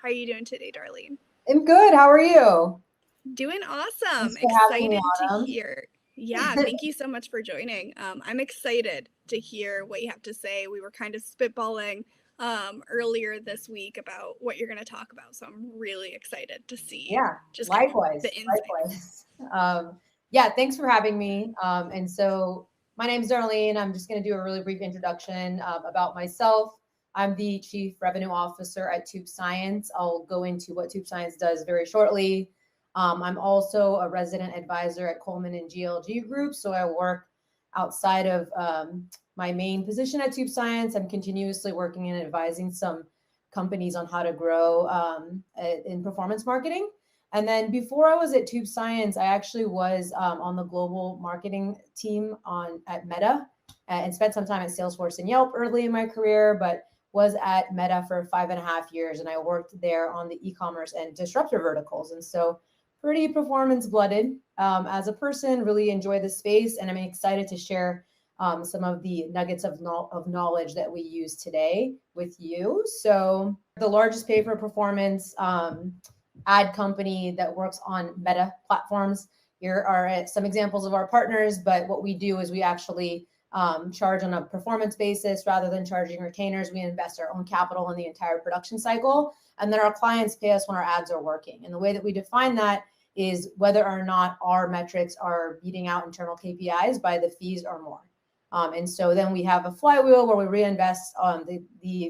How are you doing today, Darlene? I'm good. How are you? Doing awesome. Thanks for having me, Excited to Autumn. hear. Yeah, thank you so much for joining. I'm excited to hear what you have to say. We were kind of spitballing earlier this week about what you're going to talk about, so I'm really excited to see Yeah, just kind of likewise, the insights. likewise. Yeah, thanks for having me. And so my name's Darlene. I'm just going to do a really brief introduction about myself. I'm the Chief Revenue Officer at TubeScience. I'll go into what TubeScience does very shortly. I'm also a resident advisor at Coleman and GLG Group, so I work outside of my main position at TubeScience. I'm continuously working and advising some companies on how to grow in performance marketing. And then before I was at TubeScience, I actually was on the global marketing team at Meta and spent some time at Salesforce and Yelp early in my career, but was at Meta for 5.5 years. And I worked there on the e-commerce and disruptor verticals. And so pretty performance blooded as a person, really enjoy the space. And I'm excited to share some of the nuggets of knowledge that we use today with you. So the largest pay for performance ad company that works on Meta platforms. Here are some examples of our partners, but what we do is we actually charge on a performance basis rather than charging retainers. We invest our own capital in the entire production cycle, and then our clients pay us when our ads are working. And the way that we define that is whether or not our metrics are beating out internal KPIs by the fees or more. And so then we have a flywheel where we reinvest the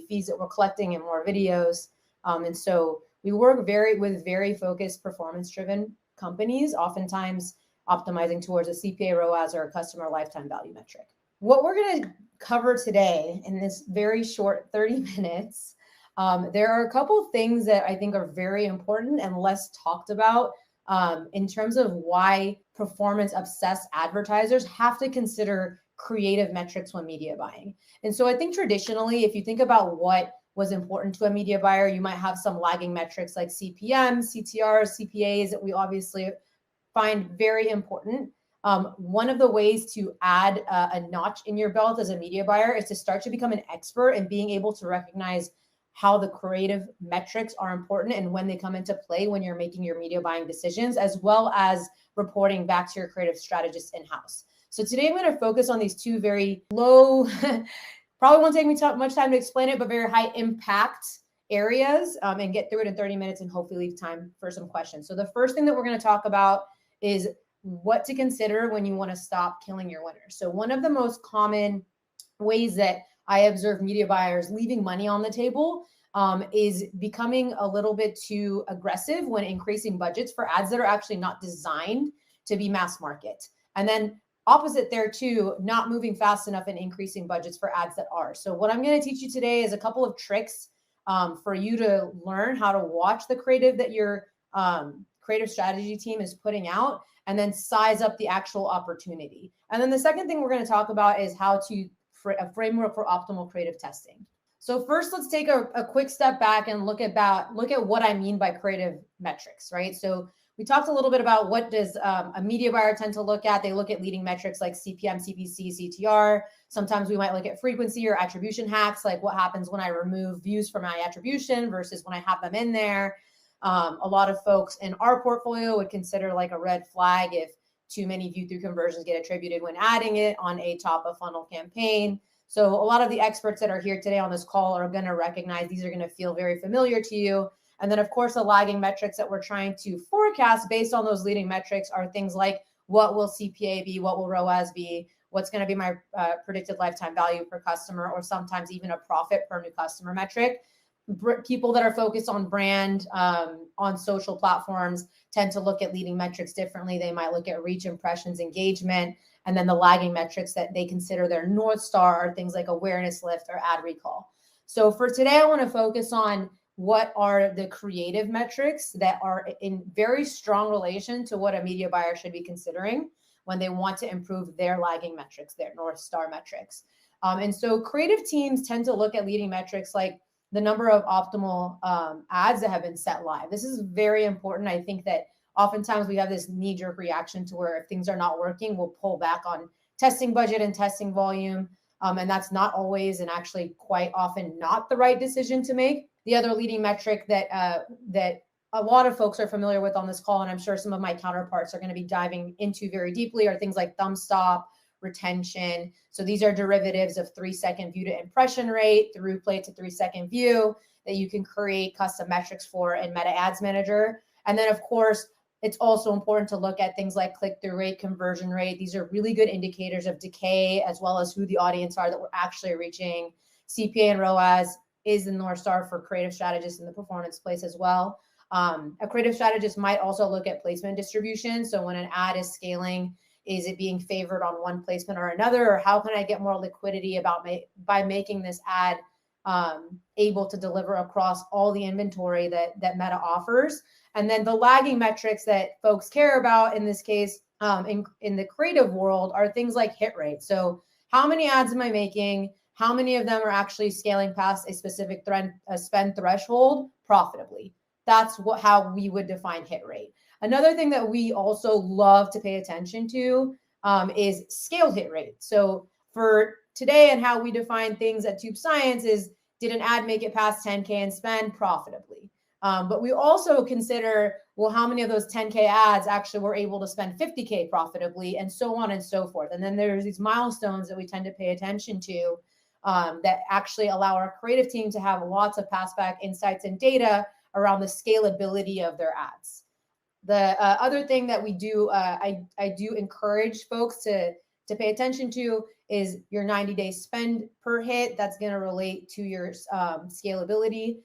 fees that we're collecting in more videos. And so we work with very focused performance-driven companies, oftentimes optimizing towards a CPA ROAS or a customer lifetime value metric. What we're going to cover today in this very short 30 minutes, there are a couple of things that I think are very important and less talked about in terms of why performance-obsessed advertisers have to consider creative metrics when media buying. And so I think traditionally, if you think about what was important to a media buyer, you might have some lagging metrics like CPM, CTRs, CPAs that we obviously find very important. One of the ways to add a notch in your belt as a media buyer is to start to become an expert in being able to recognize how the creative metrics are important and when they come into play when you're making your media buying decisions, as well as reporting back to your creative strategist in-house. So today I'm going to focus on these two very low, probably won't take me much time to explain it, but very high impact areas and get through it in 30 minutes and hopefully leave time for some questions. So the first thing that we're going to talk about is what to consider when you want to stop killing your winners. So one of the most common ways that I observe media buyers leaving money on the table is becoming a little bit too aggressive when increasing budgets for ads that are actually not designed to be mass market. And then opposite there too, not moving fast enough and increasing budgets for ads that are. So what I'm going to teach you today is a couple of tricks for you to learn how to watch the creative that your creative strategy team is putting out and then size up the actual opportunity. And then the second thing we're going to talk about is how to a framework for optimal creative testing. So first, let's take a quick step back and look at what I mean by creative metrics, right? So we talked a little bit about what does a media buyer tend to look at. They look at leading metrics like CPM, CPC, CTR. Sometimes we might look at frequency or attribution hacks, like what happens when I remove views from my attribution versus when I have them in there. A lot of folks in our portfolio would consider like a red flag if too many view-through conversions get attributed when adding it on a top-of-funnel campaign. So a lot of the experts that are here today on this call are going to recognize these are going to feel very familiar to you. And then, of course, the lagging metrics that we're trying to forecast based on those leading metrics are things like what will CPA be, what will ROAS be, what's going to be my predicted lifetime value per customer, or sometimes even a profit per new customer metric. People that are focused on brand on social platforms tend to look at leading metrics differently. They might look at reach, impressions, engagement, and then the lagging metrics that they consider their North Star are things like awareness lift or ad recall. So for today, I want to focus on what are the creative metrics that are in very strong relation to what a media buyer should be considering when they want to improve their lagging metrics, their North Star metrics. And so creative teams tend to look at leading metrics like the number of optimal ads that have been set live. This is very important. I think that oftentimes we have this knee-jerk reaction to where if things are not working, we'll pull back on testing budget and testing volume. And that's not always and actually quite often not the right decision to make. The other leading metric that a lot of folks are familiar with on this call, and I'm sure some of my counterparts are going to be diving into very deeply, are things like thumb stop, retention. So these are derivatives of 3-second view to impression rate, through play to 3-second view, that you can create custom metrics for in Meta Ads Manager. And then, of course, it's also important to look at things like click-through rate, conversion rate. These are really good indicators of decay, as well as who the audience are that we're actually reaching. CPA and ROAS is the North Star for creative strategists in the performance place as well. A creative strategist might also look at placement distribution. So when an ad is scaling, is it being favored on one placement or another? Or how can I get more liquidity by making this ad able to deliver across all the inventory that Meta offers? And then the lagging metrics that folks care about in this case, in the creative world, are things like hit rate. So how many ads am I making? How many of them are actually scaling past a specific spend threshold profitably? That's how we would define hit rate. Another thing that we also love to pay attention to is scaled hit rate. So for today and how we define things at TubeScience is, did an ad make it past 10K and spend profitably? But we also consider, well, how many of those 10K ads actually were able to spend 50K profitably, and so on and so forth. And then there's these milestones that we tend to pay attention to that actually allow our creative team to have lots of pass back insights and data around the scalability of their ads. The other thing that we do, I do encourage folks to pay attention to is your 90-day spend per hit. That's going to relate to your scalability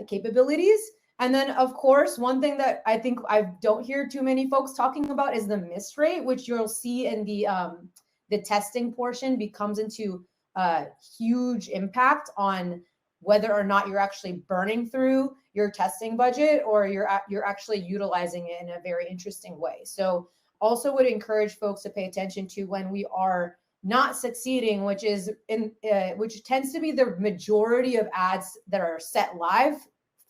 capabilities. And then, of course, one thing that I think I don't hear too many folks talking about is the miss rate, which you'll see in the testing portion becomes into a huge impact on whether or not you're actually burning through your testing budget or you're actually utilizing it in a very interesting way. So also would encourage folks to pay attention to when we are not succeeding, which tends to be the majority of ads that are set live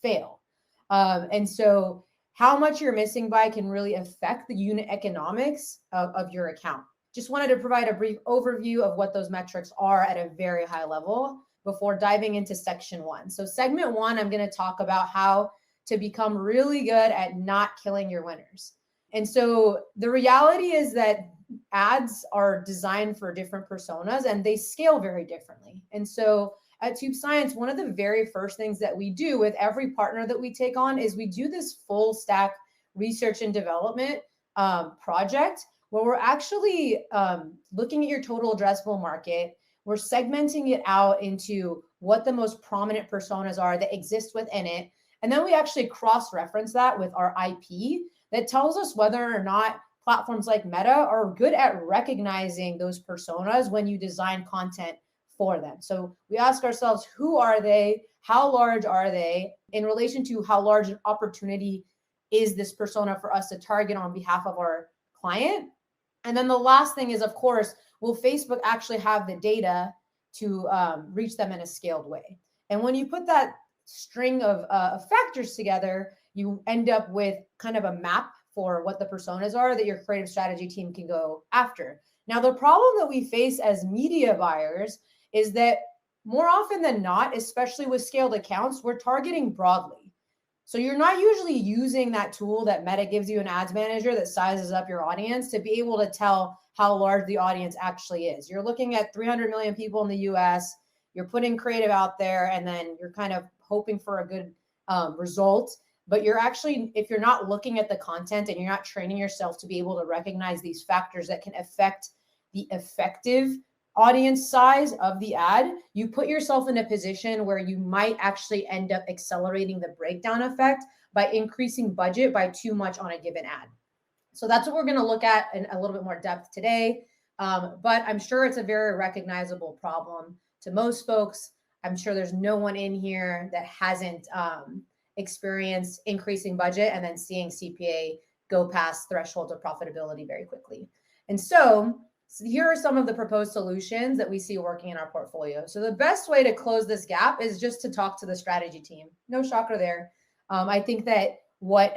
fail. And so how much you're missing by can really affect the unit economics of your account. Just wanted to provide a brief overview of what those metrics are at a very high level before diving into section 1. So segment 1, I'm going to talk about how to become really good at not killing your winners. And so the reality is that ads are designed for different personas and they scale very differently. And so at TubeScience, one of the very first things that we do with every partner that we take on is we do this full stack research and development project where we're actually looking at your total addressable market. We're segmenting it out into what the most prominent personas are that exist within it. And then we actually cross-reference that with our IP that tells us whether or not platforms like Meta are good at recognizing those personas when you design content for them. So we ask ourselves, who are they? How large are they in relation to how large an opportunity is this persona for us to target on behalf of our client? And then the last thing is, of course, will Facebook actually have the data to reach them in a scaled way? And when you put that string of factors together, you end up with kind of a map for what the personas are that your creative strategy team can go after. Now, the problem that we face as media buyers is that more often than not, especially with scaled accounts, we're targeting broadly. So you're not usually using that tool that Meta gives you, an ads manager that sizes up your audience, to be able to tell how large the audience actually is. You're looking at 300 million people in the US, you're putting creative out there, and then you're kind of hoping for a good result. But you're actually, if you're not looking at the content and you're not training yourself to be able to recognize these factors that can affect the effective audience size of the ad, you put yourself in a position where you might actually end up accelerating the breakdown effect by increasing budget by too much on a given ad. So that's what we're going to look at in a little bit more depth today. But I'm sure it's a very recognizable problem to most folks. I'm sure there's no one in here that hasn't experienced increasing budget and then seeing CPA go past thresholds of profitability very quickly. And so here are some of the proposed solutions that we see working in our portfolio. So the best way to close this gap is just to talk to the strategy team. No shocker there. I think that what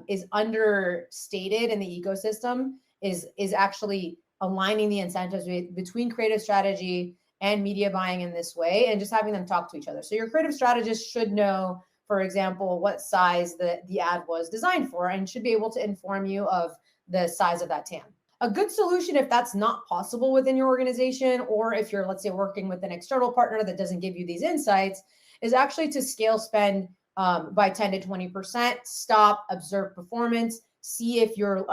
is understated in the ecosystem is actually aligning the incentives between creative strategy and media buying in this way, and just having them talk to each other. So your creative strategist should know, for example, what size the ad was designed for, and should be able to inform you of the size of that TAM. A good solution, if that's not possible within your organization, or if you're, let's say, working with an external partner that doesn't give you these insights, is actually to scale spend by 10 to 20%, stop, observe performance, see if your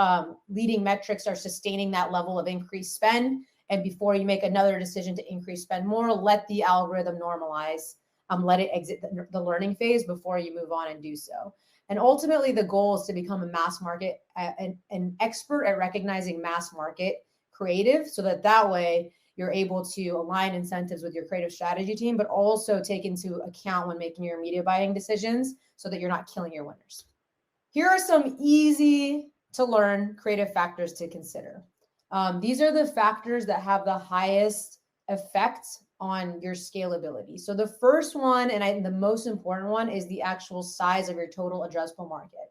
leading metrics are sustaining that level of increased spend. And before you make another decision to increase spend more, let the algorithm normalize, let it exit the learning phase before you move on and do so. And ultimately, the goal is to become a mass market, an expert at recognizing mass market creative, so that way you're able to align incentives with your creative strategy team, but also take into account when making your media buying decisions so that you're not killing your winners. Here are some easy to learn creative factors to consider. These are the factors that have the highest effect on your scalability. So the first one, and the most important one, is the actual size of your total addressable market.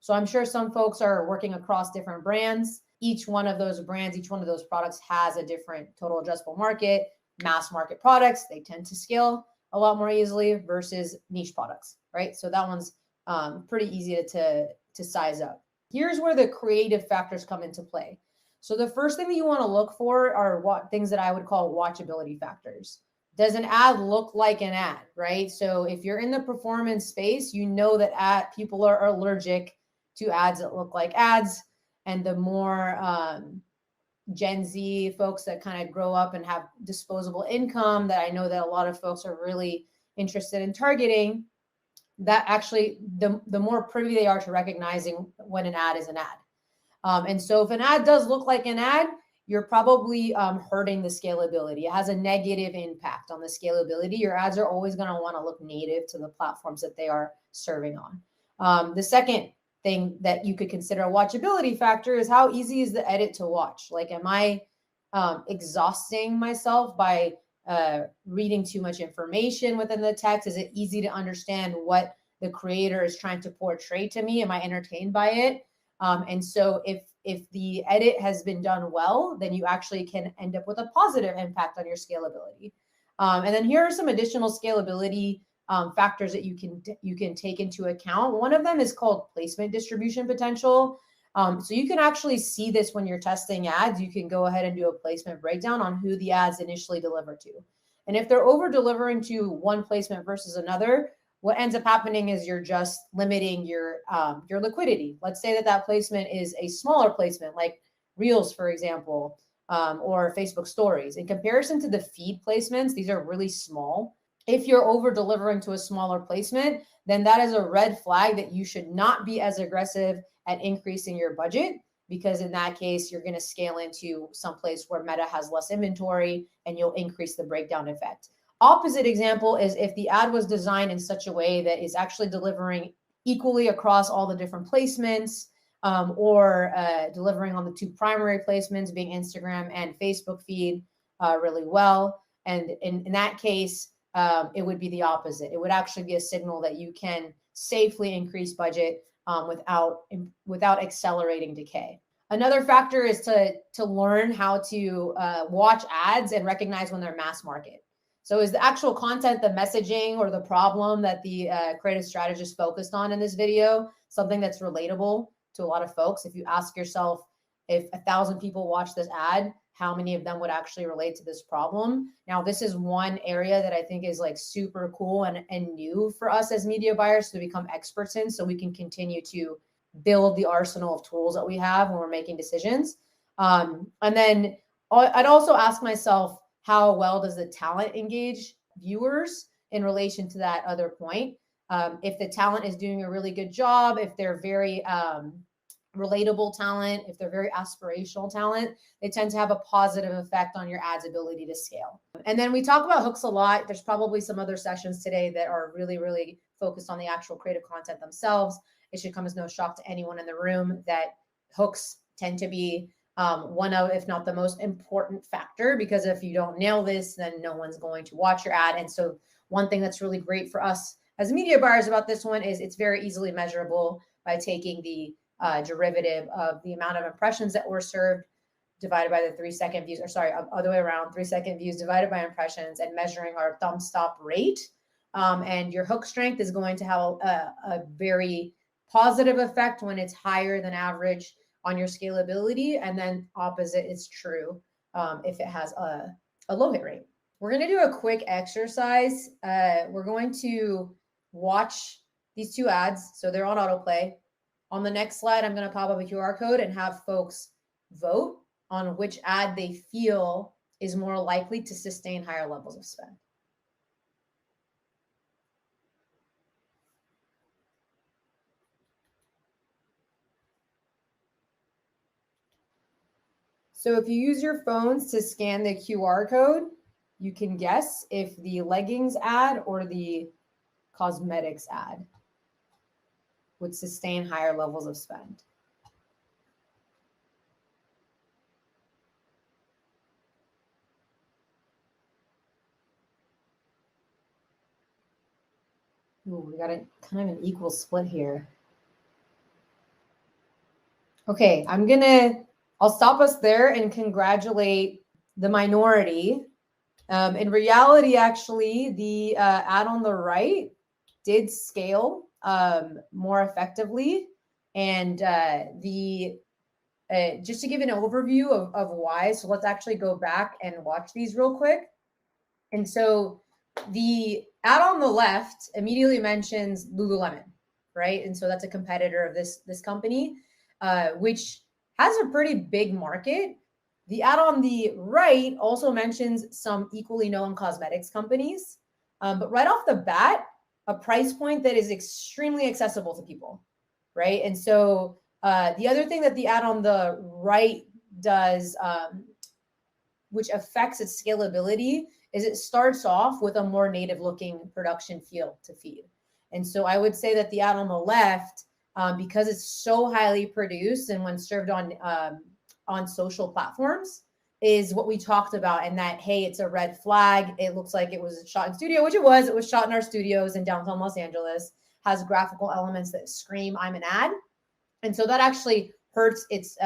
So I'm sure some folks are working across different brands. Each one of those brands, each one of those products has a different total addressable market. Mass market products, they tend to scale a lot more easily versus niche products, right? So that one's pretty easy to size up. Here's where the creative factors come into play. So the first thing that you want to look for are things that I would call watchability factors. Does an ad look like an ad, right? So if you're in the performance space, you know that people are allergic to ads that look like ads. And the more Gen Z folks that kind of grow up and have disposable income, that I know that a lot of folks are really interested in targeting, that actually the more privy they are to recognizing when an ad is an ad. And so if an ad does look like an ad, you're probably hurting the scalability. It has a negative impact on the scalability. Your ads are always going to want to look native to the platforms that they are serving on. The second thing that you could consider a watchability factor is how easy is the edit to watch? Like, am I exhausting myself by reading too much information within the text? Is it easy to understand what the creator is trying to portray to me? Am I entertained by it? And so if the edit has been done well, then you actually can end up with a positive impact on your scalability. And then here are some additional scalability factors that you can take into account. One of them is called placement distribution potential. So you can actually see this when you're testing ads. You can go ahead and do a placement breakdown on who the ads initially deliver to. And if they're over delivering to one placement versus another, what ends up happening is you're just limiting your liquidity. Let's say that placement is a smaller placement, like Reels, for example, or Facebook Stories. In comparison to the feed placements, these are really small. If you're over delivering to a smaller placement, then that is a red flag that you should not be as aggressive at increasing your budget, because in that case, you're going to scale into some place where Meta has less inventory and you'll increase the breakdown effect. Opposite example is if the ad was designed in such a way that is actually delivering equally across all the different placements, or delivering on the two primary placements, being Instagram and Facebook feed, really well. And in that case, it would be the opposite. It would actually be a signal that you can safely increase budget without accelerating decay. Another factor is to learn how to watch ads and recognize when they're mass market. So is the actual content, the messaging, or the problem that the creative strategist focused on in this video something that's relatable to a lot of folks? If you ask yourself, if 1,000 people watch this ad, how many of them would actually relate to this problem? Now, this is one area that I think is like super cool and new for us as media buyers to become experts in, so we can continue to build the arsenal of tools that we have when we're making decisions. And then I'd also ask myself, how well does the talent engage viewers in relation to that other point? If the talent is doing a really good job, if they're very relatable talent, if they're very aspirational talent, they tend to have a positive effect on your ad's ability to scale. And then we talk about hooks a lot. There's probably some other sessions today that are really, really focused on the actual creative content themselves. It should come as no shock to anyone in the room that hooks tend to be one of, if not the most important factor, because if you don't nail this, then no one's going to watch your ad. And so one thing that's really great for us as media buyers about this one is it's very easily measurable by taking the derivative of the amount of impressions that were served divided by the 3-second views, or sorry, other way around, 3-second views divided by impressions, and measuring our thumb stop rate. And your hook strength is going to have a very positive effect when it's higher than average on your scalability. And then opposite is true if it has a low hit rate. We're going to do a quick exercise. We're going to watch these 2 ads. So they're on autoplay. On the next slide, I'm going to pop up a QR code and have folks vote on which ad they feel is more likely to sustain higher levels of spend. So if you use your phones to scan the QR code, you can guess if the leggings ad or the cosmetics ad would sustain higher levels of spend. Ooh, we got a kind of an equal split here. Okay, I'll stop us there and congratulate the minority. In reality, actually, the ad on the right did scale more effectively. And just to give an overview of why, so let's actually go back and watch these real quick. And so the ad on the left immediately mentions Lululemon, right? And so that's a competitor of this company, which has a pretty big market. The ad on the right also mentions some equally known cosmetics companies, but right off the bat, a price point that is extremely accessible to people, right? And so the other thing that the ad on the right does, which affects its scalability, is it starts off with a more native looking production feel to feed. And so I would say that the ad on the left, because it's so highly produced and when served on social platforms, is what we talked about, and that, hey, it's a red flag. It looks like it was shot in studio, which it was. It was shot in our studios in downtown Los Angeles, has graphical elements that scream, I'm an ad. And so that actually hurts its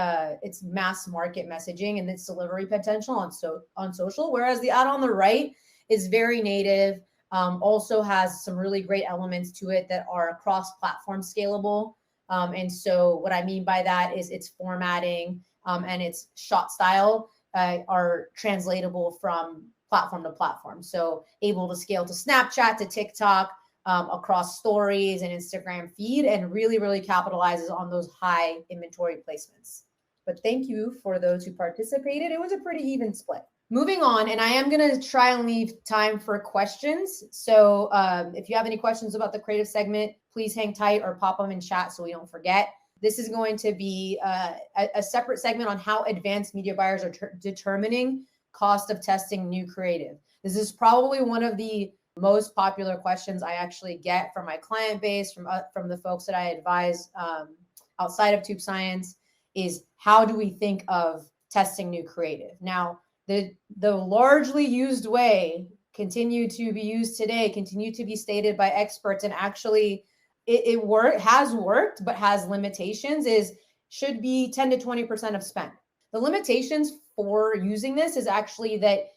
mass market messaging and its delivery potential on social. Whereas the ad on the right is very native, also has some really great elements to it that are cross-platform scalable. And so what I mean by that is its formatting and its shot style are translatable from platform to platform. So able to scale to Snapchat, to TikTok, across stories and Instagram feed, and really, really capitalizes on those high inventory placements. But thank you for those who participated. It was a pretty even split. Moving on, and I am going to try and leave time for questions. So if you have any questions about the creative segment, please hang tight or pop them in chat so we don't forget. This is going to be a separate segment on how advanced media buyers are determining cost of testing new creative. This is probably one of the most popular questions I actually get from my client base, from the folks that I advise outside of TubeScience, is how do we think of testing new creative? Now, the largely used way continue to be used today, continue to be stated by experts, and actually it has worked, but has limitations, should be 10 to 20% of spend. The limitations for using this is actually that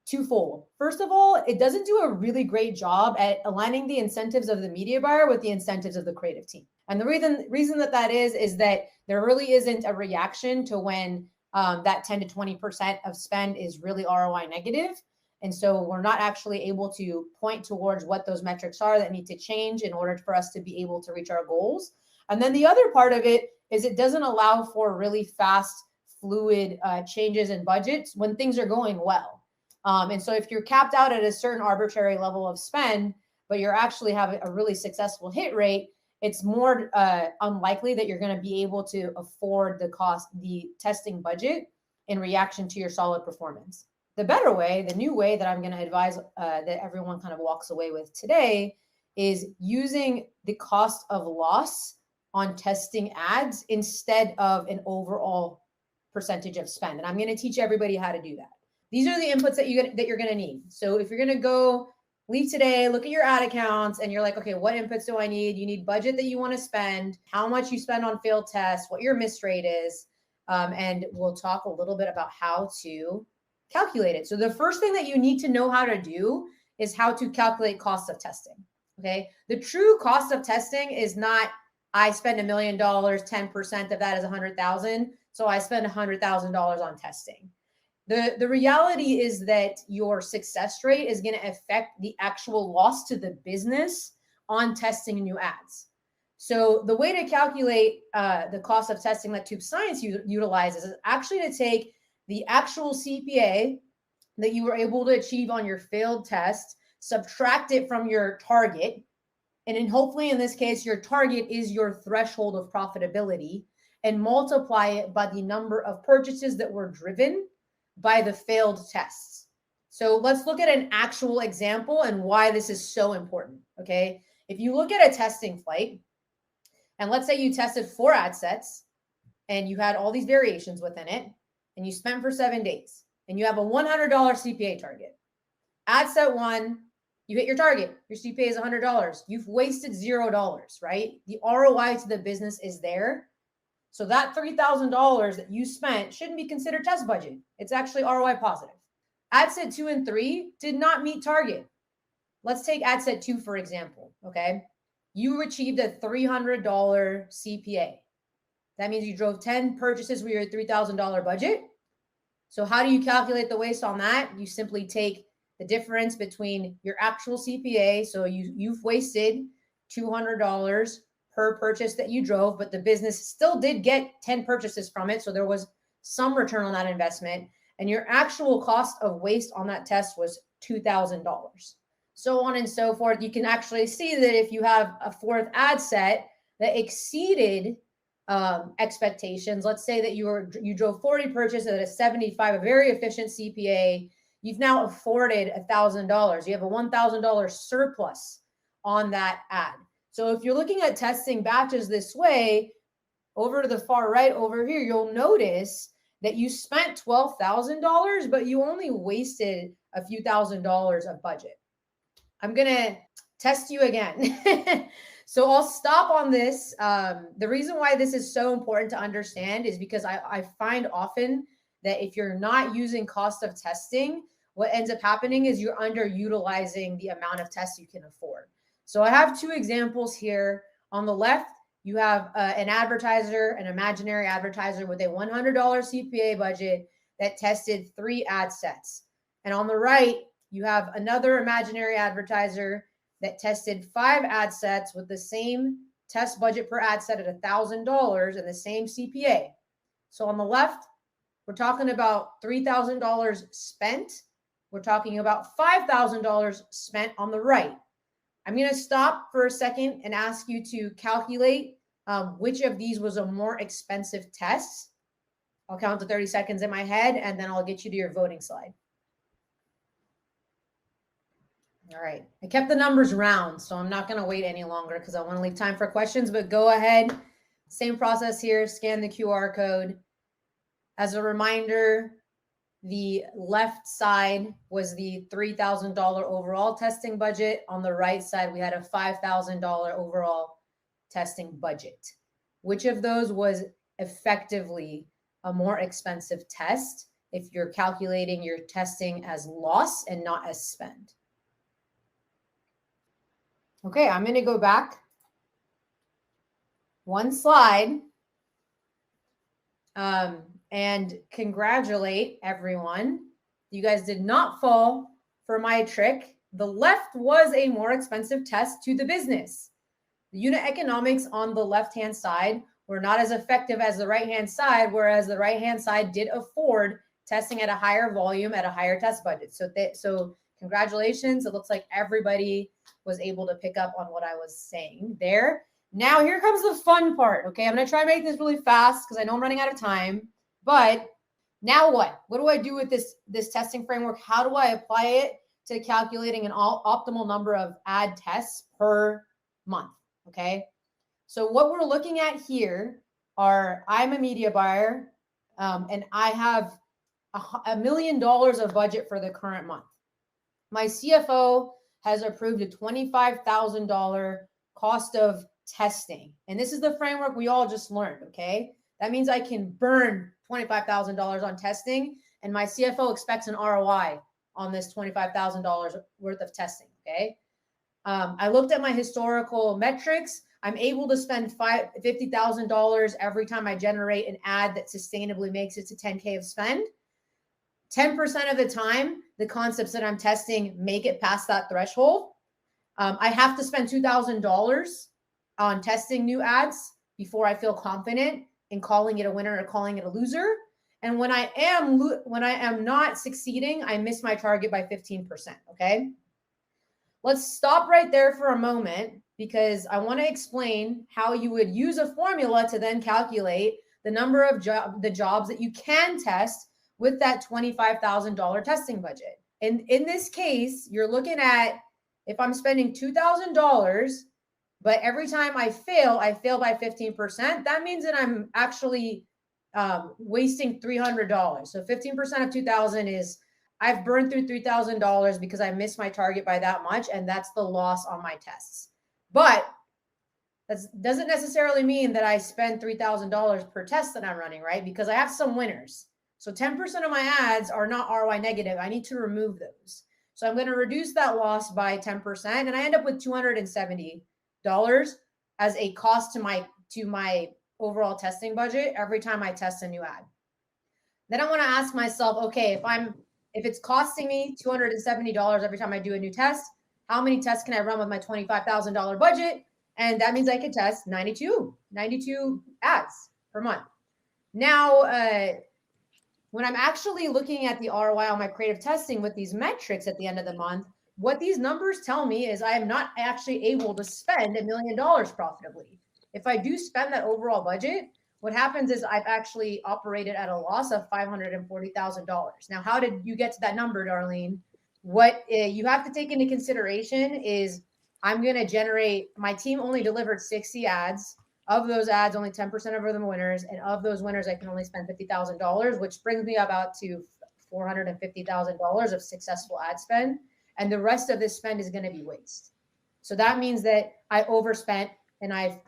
twofold. First of all, it doesn't do a really great job at aligning the incentives of the media buyer with the incentives of the creative team. And the reason that is that there really isn't a reaction to when that 10 to 20% of spend is really ROI negative. And so we're not actually able to point towards what those metrics are that need to change in order for us to be able to reach our goals. And then the other part of it is it doesn't allow for really fast, fluid changes in budgets when things are going well. And so if you're capped out at a certain arbitrary level of spend, but you're actually having a really successful hit rate, it's more unlikely that you're going to be able to afford the testing budget in reaction to your solid performance. The better way, the new way that I'm going to advise that everyone kind of walks away with today, is using the cost of loss on testing ads instead of an overall percentage of spend. And I'm going to teach everybody how to do that. These are the inputs that you're going to need. So if you're going to leave today, look at your ad accounts, and you're like, okay, what inputs do I need? You need budget that you want to spend, how much you spend on failed tests, what your miss rate is. and we'll talk a little bit about how to calculate it. So the first thing that you need to know how to do is how to calculate cost of testing. Okay. The true cost of testing is not, I spend $1 million, 10% of that is 100,000. So I spend $100,000 on testing. The reality is that your success rate is going to affect the actual loss to the business on testing new ads. So the way to calculate the cost of testing that TubeScience utilizes is actually to take the actual CPA that you were able to achieve on your failed test, subtract it from your target, and then hopefully in this case, your target is your threshold of profitability, and multiply it by the number of purchases that were driven by the failed tests. So let's look at an actual example and why this is so important, okay? If you look at a testing flight, and let's say you tested 4 ad sets, and you had all these variations within it, and you spent for 7 days, and you have a $100 CPA target. Ad set 1, you hit your target. Your CPA is $100. You've wasted $0, right? The ROI to the business is there. So that $3,000 that you spent shouldn't be considered test budget. It's actually ROI positive. Ad set 2 and 3 did not meet target. Let's take ad set 2, for example, okay? You achieved a $300 CPA. That means you drove 10 purchases with your $3,000 budget. So how do you calculate the waste on that? You simply take the difference between your actual CPA. So you've wasted $200 per purchase that you drove, but the business still did get 10 purchases from it. So there was some return on that investment. And your actual cost of waste on that test was $2,000. So on and so forth. You can actually see that if you have a 4th ad set that exceeded expectations, let's say that you drove 40 purchases at a 75, a very efficient CPA, you've now afforded $1,000. You have a $1,000 surplus on that ad. So if you're looking at testing batches this way, over to the far right over here, you'll notice that you spent $12,000, but you only wasted a few $1,000s of budget. I'm going to test you again. So I'll stop on this. The reason why this is so important to understand is because I find often that if you're not using cost of testing, what ends up happening is you're underutilizing the amount of tests you can afford. So I have 2 examples here. On the left, you have an advertiser, an imaginary advertiser with a $100 CPA budget that tested 3 ad sets. And on the right, you have another imaginary advertiser that tested 5 ad sets with the same test budget per ad set at $1,000 and the same CPA. So on the left, we're talking about $3,000 spent. We're talking about $5,000 spent on the right. I'm going to stop for a second and ask you to calculate which of these was a more expensive test. I'll count to 30 seconds in my head, and then I'll get you to your voting slide. All right. I kept the numbers round, so I'm not going to wait any longer because I want to leave time for questions, but go ahead. Same process here. Scan the QR code. As a reminder, the left side was the $3,000 overall testing budget. On the right side, we had a $5,000 overall testing budget. Which of those was effectively a more expensive test if you're calculating your testing as loss and not as spend? Okay, I'm going to go back 1 slide and congratulate everyone. You guys did not fall for my trick. The left was a more expensive test to the business. The unit economics on the left-hand side were not as effective as the right-hand side, whereas the right-hand side did afford testing at a higher volume at a higher test budget. So congratulations. It looks like everybody was able to pick up on what I was saying there. Now here comes the fun part. Okay, I'm going to try and make this really fast because I know I'm running out of time. But now what? What do I do with this testing framework? How do I apply it to calculating an optimal number of ad tests per month? Okay, so what we're looking at here are, I'm a media buyer and I have $1 million of budget for the current month. My CFO has approved a $25,000 cost of testing. And this is the framework we all just learned, okay? That means I can burn $25,000 on testing, and my CFO expects an ROI on this $25,000 worth of testing. Okay. I looked at my historical metrics. I'm able to spend $50,000 every time I generate an ad that sustainably makes it to 10K of spend. 10% of the time, the concepts that I'm testing make it past that threshold. I have to spend $2,000 on testing new ads before I feel confident in calling it a winner or calling it a loser. And when I am not succeeding, I miss my target by 15%. Okay. Let's stop right there for a moment, because I want to explain how you would use a formula to then calculate the number of the jobs that you can test with that $25,000 testing budget. And in this case, you're looking at, if I'm spending $2,000, but every time I fail by 15%, that means that I'm actually wasting $300. So 15% of 2,000 is, I've burned through $3,000 because I missed my target by that much, and that's the loss on my tests. But that doesn't necessarily mean that I spend $3,000 per test that I'm running, right? Because I have some winners. So 10% of my ads are not ROI negative. I need to remove those. So I'm going to reduce that loss by 10%, and I end up with $270 as a cost to my overall testing budget every time I test a new ad. Then I want to ask myself, okay, if it's costing me $270 every time I do a new test, how many tests can I run with my $25,000 budget? And that means I could test 92 ads per month. Now, when I'm actually looking at the ROI on my creative testing with these metrics at the end of the month, what these numbers tell me is I am not actually able to spend $1 million profitably. If I do spend that overall budget, what happens is I've actually operated at a loss of $540,000. Now, how did you get to that number, Darlene? What you have to take into consideration is I'm going to generate, my team only delivered 60 ads. Of those ads, only 10% of them winners. And of those winners, I can only spend $50,000, which brings me about to $450,000 of successful ad spend. And the rest of this spend is going to be waste. So that means that I overspent and I've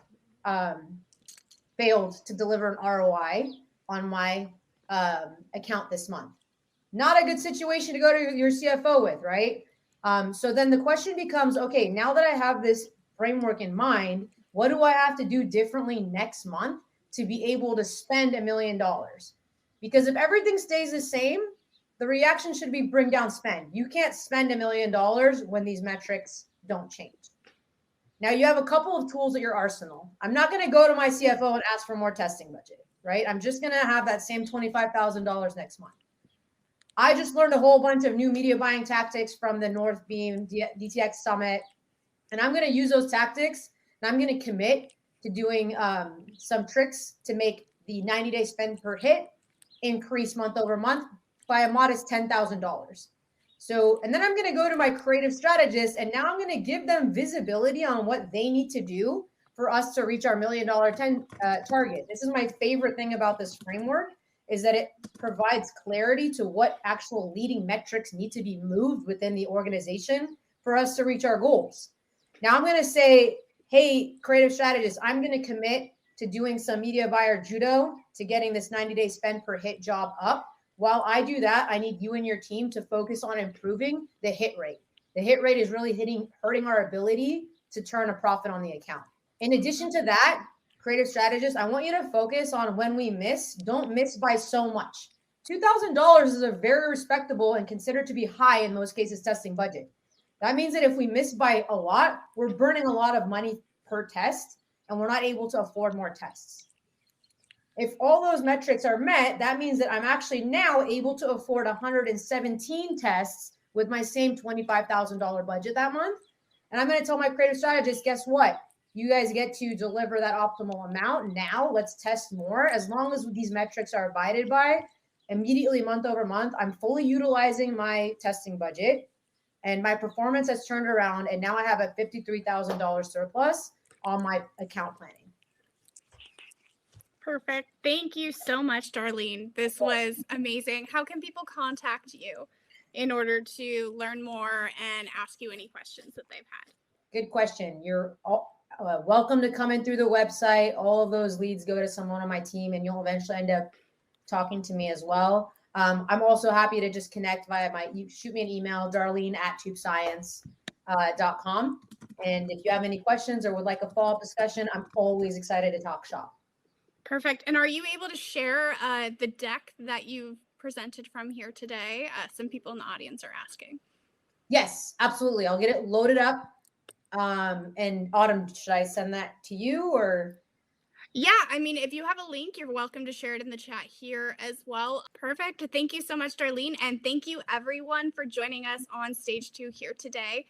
failed to deliver an ROI on my account this month. Not a good situation to go to your CFO with, right? So then the question becomes, okay, now that I have this framework in mind, what do I have to do differently next month to be able to spend $1 million? Because if everything stays the same, the reaction should be bring down spend. You can't spend $1 million when these metrics don't change. Now you have a couple of tools at your arsenal. I'm not going to go to my CFO and ask for more testing budget, right? I'm just going to have that same $25,000 next month. I just learned a whole bunch of new media buying tactics from the Northbeam DTCx Summit, and I'm going to use those tactics, and I'm going to commit to doing some tricks to make the 90-day spend per hit increase month over month by a modest $10,000. So, and then I'm going to go to my creative strategist, and now I'm going to give them visibility on what they need to do for us to reach our $1 million target. This is my favorite thing about this framework, is that it provides clarity to what actual leading metrics need to be moved within the organization for us to reach our goals. Now I'm going to say, hey, creative strategist, I'm going to commit to doing some media buyer judo to getting this 90-day spend per hit job up. While I do that, I need you and your team to focus on improving the hit rate. The hit rate is really hurting our ability to turn a profit on the account. In addition to that, creative strategist, I want you to focus on when we miss, don't miss by so much. $2,000 is a very respectable and considered to be high in most cases testing budget. That means that if we miss by a lot, we're burning a lot of money per test and we're not able to afford more tests. If all those metrics are met, that means that I'm actually now able to afford 117 tests with my same $25,000 budget that month. And I'm going to tell my creative strategist, guess what? You guys get to deliver that optimal amount. Now let's test more. As long as these metrics are abided by, immediately month over month, I'm fully utilizing my testing budget and my performance has turned around. And now I have a $53,000 surplus on my account planning. Perfect. Thank you so much, Darlene. This was amazing. How can people contact you in order to learn more and ask you any questions that they've had? Good question. welcome to come in through the website. All of those leads go to someone on my team, and you'll eventually end up talking to me as well. I'm also happy to just connect via you shoot me an email, darlene@TubeScience.com. And if you have any questions or would like a follow-up discussion, I'm always excited to talk shop. Perfect. And are you able to share the deck that you've presented from here today? Some people in the audience are asking. Yes, absolutely. I'll get it loaded up. And Autumn, should I send that to you or? Yeah, I mean, if you have a link, you're welcome to share it in the chat here as well. Perfect. Thank you so much, Darlene. And thank you, everyone, for joining us on stage 2 here today.